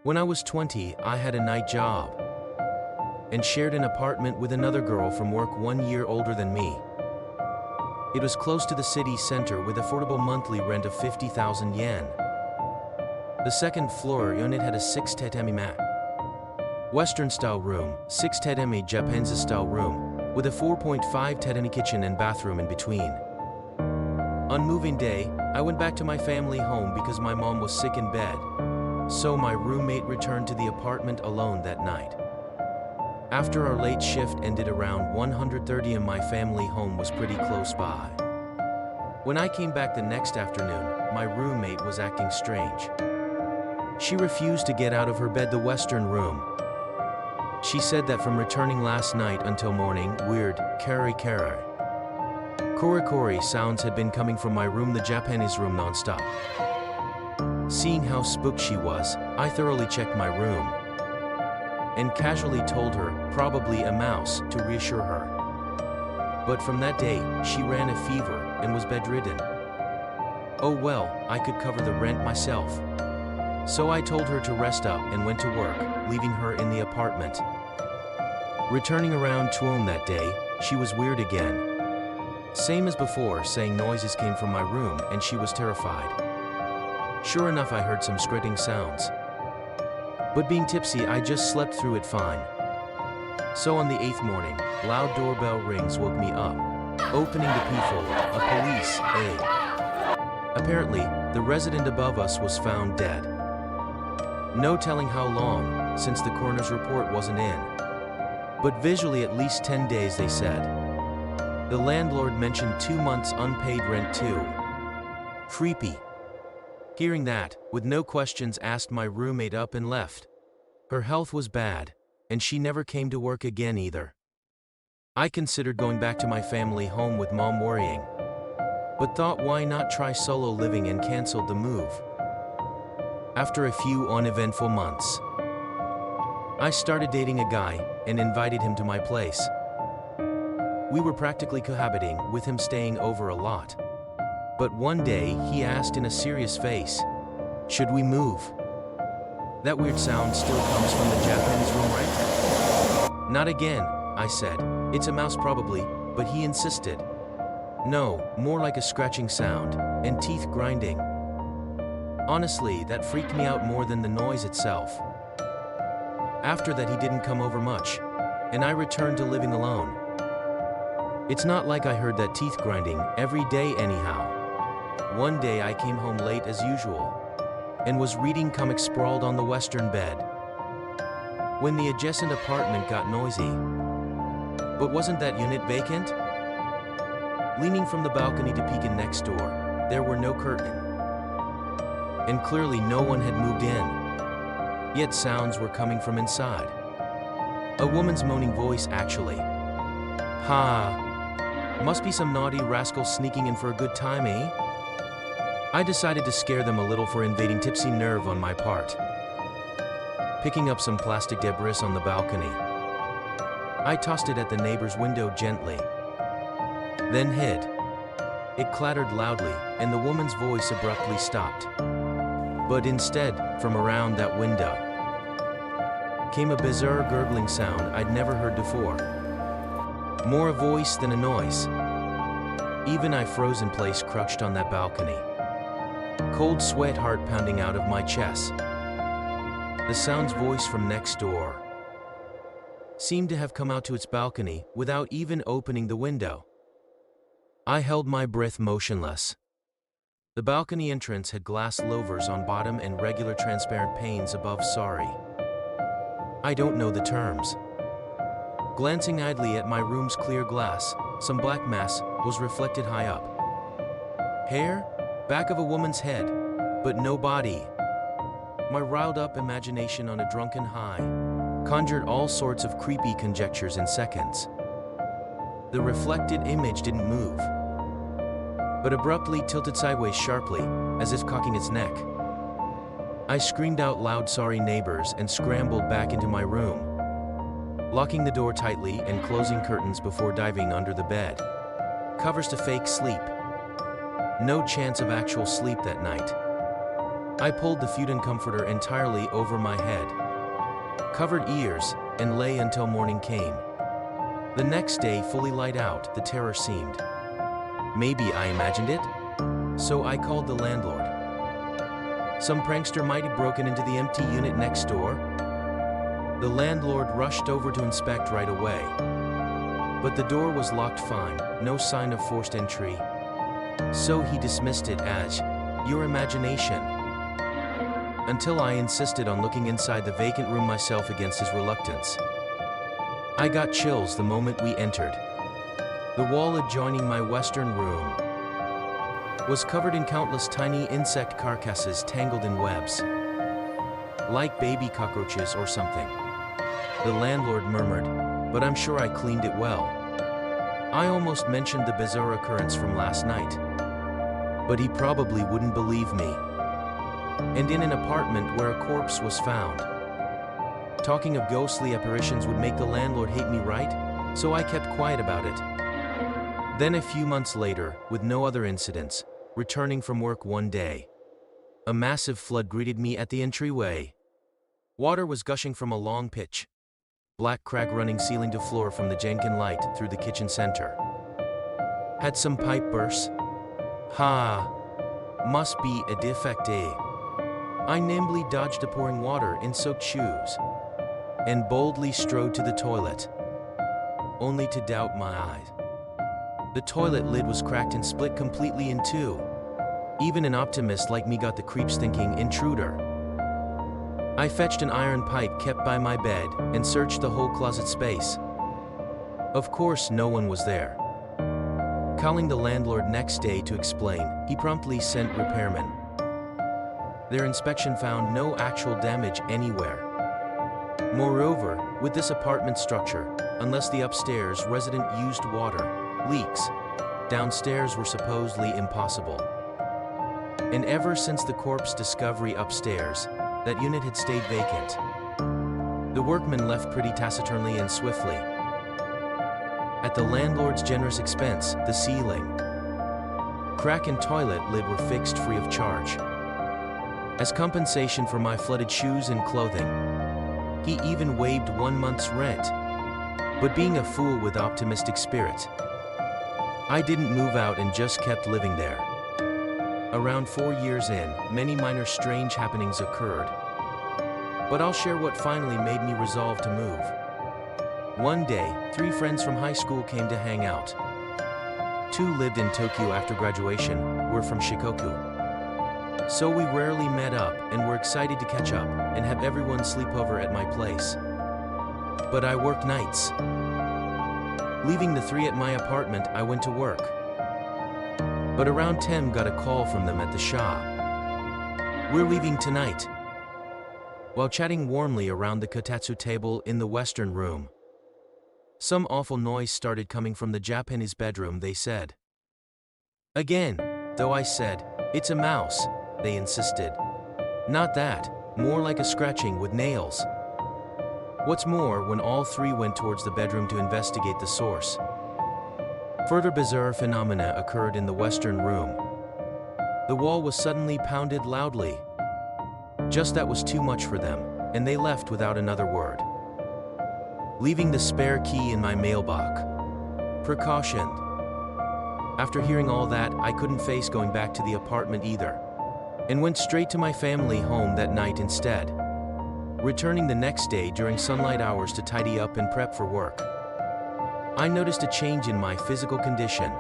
When I was 20, I had a night job and shared an apartment with another girl from work 1 year older than me. It was close to the city center with affordable monthly rent of 50,000 yen. The second floor unit had a 6 tatami mat, Western-style room, 6 tatami Japanese-style room, with a 4.5 tatami kitchen and bathroom in between. On moving day, I went back to my family home because my mom was sick in bed, so my roommate returned to the apartment alone that night. After our late shift ended around 1:30 and my family home was pretty close by. When I came back the next afternoon, my roommate was acting strange. She refused to get out of her bed, the Western room. She said that from returning last night until morning, weird, kari kori sounds had been coming from my room, the Japanese room, non-stop. Seeing how spooked she was, I thoroughly checked my room and casually told her, probably a mouse, to reassure her. But from that day, she ran a fever and was bedridden. Oh well, I could cover the rent myself. So I told her to rest up and went to work, leaving her in the apartment. Returning around 2 that day, she was weird again. Same as before, saying noises came from my room and she was terrified. Sure enough, I heard some squeaking sounds. But being tipsy, I just slept through it fine. So on the 8th morning, loud doorbell rings woke me up. Opening the peephole, a police aide. Apparently, the resident above us was found dead. No telling how long, since the coroner's report wasn't in. But visually at least 10 days, they said. The landlord mentioned 2 months unpaid rent too. Creepy. Hearing that, with no questions asked, my roommate up and left. Her health was bad, and she never came to work again either. I considered going back to my family home with mom worrying, but thought why not try solo living and canceled the move. After a few uneventful months, I started dating a guy and invited him to my place. We were practically cohabiting, with him staying over a lot. But one day, he asked in a serious face, "Should we move?" That weird sound still comes from the Japanese room, right? Not again, I said. It's a mouse probably, but he insisted. No, more like a scratching sound, and teeth grinding. Honestly, that freaked me out more than the noise itself. After that, he didn't come over much, and I returned to living alone. It's not like I heard that teeth grinding every day anyhow. One day I came home late as usual, and was reading comics sprawled on the Western bed, when the adjacent apartment got noisy. But wasn't that unit vacant? Leaning from the balcony to peek in next door, there were no curtain, and clearly no one had moved in. Yet sounds were coming from inside. A woman's moaning voice, actually. Ha! Must be some naughty rascal sneaking in for a good time, eh? I decided to scare them a little for invading tipsy nerve on my part. Picking up some plastic debris on the balcony, I tossed it at the neighbor's window gently, then hid. It clattered loudly, and the woman's voice abruptly stopped. But instead, from around that window, came a bizarre gurgling sound I'd never heard before. More a voice than a noise. Even I froze in place, crouched on that balcony. Cold sweat, heart pounding out of my chest. The sound's voice from next door seemed to have come out to its balcony without even opening the window. I held my breath motionless. The balcony entrance had glass louvers on bottom and regular transparent panes above. Sorry, I don't know the terms. Glancing idly at my room's clear glass, some black mass was reflected high up. Hair? Back of a woman's head, but no body. My riled-up imagination on a drunken high conjured all sorts of creepy conjectures in seconds. The reflected image didn't move, but abruptly tilted sideways sharply, as if cocking its neck. I screamed out loud, "Sorry, neighbors," and scrambled back into my room, locking the door tightly and closing curtains before diving under the bed covers to fake sleep. No chance of actual sleep that night. I pulled the futon comforter entirely over my head, covered ears, and lay until morning came. The next day, fully light out, the terror seemed. Maybe I imagined it? So I called the landlord. Some prankster might have broken into the empty unit next door. The landlord rushed over to inspect right away. But the door was locked fine, no sign of forced entry. So he dismissed it as your imagination. Until I insisted on looking inside the vacant room myself against his reluctance. I got chills the moment we entered. The wall adjoining my western room was covered in countless tiny insect carcasses tangled in webs, like baby cockroaches or something. The landlord murmured, but I'm sure I cleaned it well. I almost mentioned the bizarre occurrence from last night, but he probably wouldn't believe me. And in an apartment where a corpse was found. Talking of ghostly apparitions would make the landlord hate me, right? So I kept quiet about it. Then a few months later, with no other incidents, returning from work one day, a massive flood greeted me at the entryway. Water was gushing from a long pitch, black crack running ceiling to floor from the Jenkin light through the kitchen center. Had some pipe bursts? Ha! Must be a defect, eh? I nimbly dodged the pouring water in soaked shoes and boldly strode to the toilet, only to doubt my eyes. The toilet lid was cracked and split completely in two. Even an optimist like me got the creeps thinking intruder. I fetched an iron pipe kept by my bed and searched the whole closet space. Of course, no one was there. Calling the landlord next day to explain, he promptly sent repairmen. Their inspection found no actual damage anywhere. Moreover, with this apartment structure, unless the upstairs resident used water, leaks downstairs were supposedly impossible. And ever since the corpse discovery upstairs, that unit had stayed vacant. The workmen left pretty taciturnly and swiftly. At the landlord's generous expense, the ceiling, crack and toilet lid were fixed free of charge. As compensation for my flooded shoes and clothing, he even waived 1 month's rent. But being a fool with optimistic spirit, I didn't move out and just kept living there. Around 4 years in, many minor strange happenings occurred. But I'll share what finally made me resolve to move. One day, 3 friends from high school came to hang out. 2 lived in Tokyo after graduation, were from Shikoku. So we rarely met up and were excited to catch up and have everyone sleep over at my place. But I worked nights. Leaving the 3 at my apartment, I went to work. But around 10 got a call from them at the shop. We're leaving tonight. While chatting warmly around the kotatsu table in the western room, some awful noise started coming from the Japanese bedroom, they said. Again, though I said, it's a mouse, they insisted. Not that, more like a scratching with nails. What's more, when all 3 went towards the bedroom to investigate the source, further bizarre phenomena occurred in the western room. The wall was suddenly pounded loudly. Just that was too much for them, and they left without another word, leaving the spare key in my mailbox. Precautioned. After hearing all that, I couldn't face going back to the apartment either, and went straight to my family home that night instead, returning the next day during sunlight hours to tidy up and prep for work. I noticed a change in my physical condition.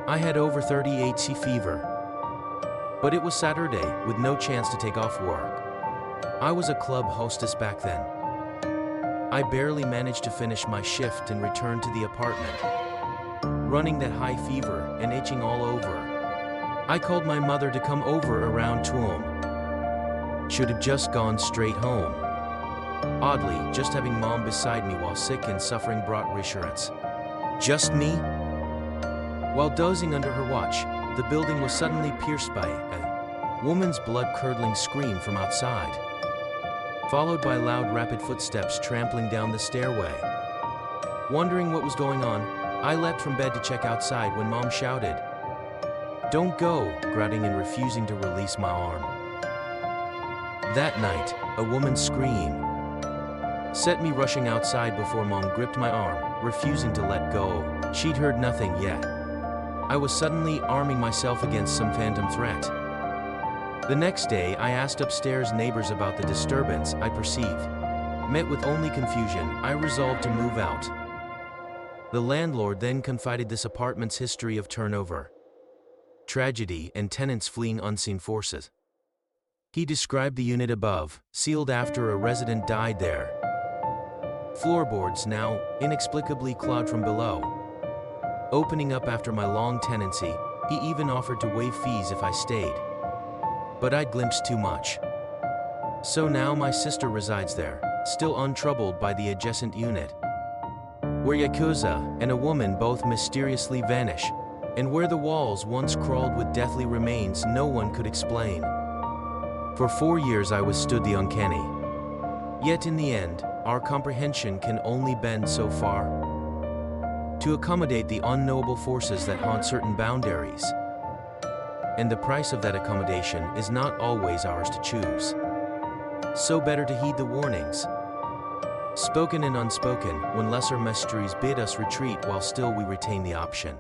I had over 38°C fever, but it was Saturday with no chance to take off work. I was a club hostess back then. I barely managed to finish my shift and return to the apartment, running that high fever and itching all over. I called my mother to come over around 2 Should have just gone straight home. Oddly, just having mom beside me while sick and suffering brought reassurance. Just me? While dozing under her watch, the building was suddenly pierced by a woman's blood-curdling scream from outside, followed by loud, rapid footsteps trampling down the stairway. Wondering what was going on, I leapt from bed to check outside when Mom shouted, "Don't go," grunting and refusing to release my arm. That night, a woman's scream set me rushing outside before Mom gripped my arm, refusing to let go. She'd heard nothing yet. I was suddenly arming myself against some phantom threat. The next day, I asked upstairs neighbors about the disturbance I perceived. Met with only confusion, I resolved to move out. The landlord then confided this apartment's history of turnover, tragedy, and tenants fleeing unseen forces. He described the unit above, sealed after a resident died there. Floorboards now inexplicably clawed from below. Opening up after my long tenancy, he even offered to waive fees if I stayed. But I'd glimpsed too much. So now my sister resides there, still untroubled by the adjacent unit, where Yakuza and a woman both mysteriously vanish, and where the walls once crawled with deathly remains no one could explain. For 4 years I withstood the uncanny. Yet in the end, our comprehension can only bend so far to accommodate the unknowable forces that haunt certain boundaries. And the price of that accommodation is not always ours to choose. So better to heed the warnings, spoken and unspoken, when lesser mysteries bid us retreat while still we retain the option.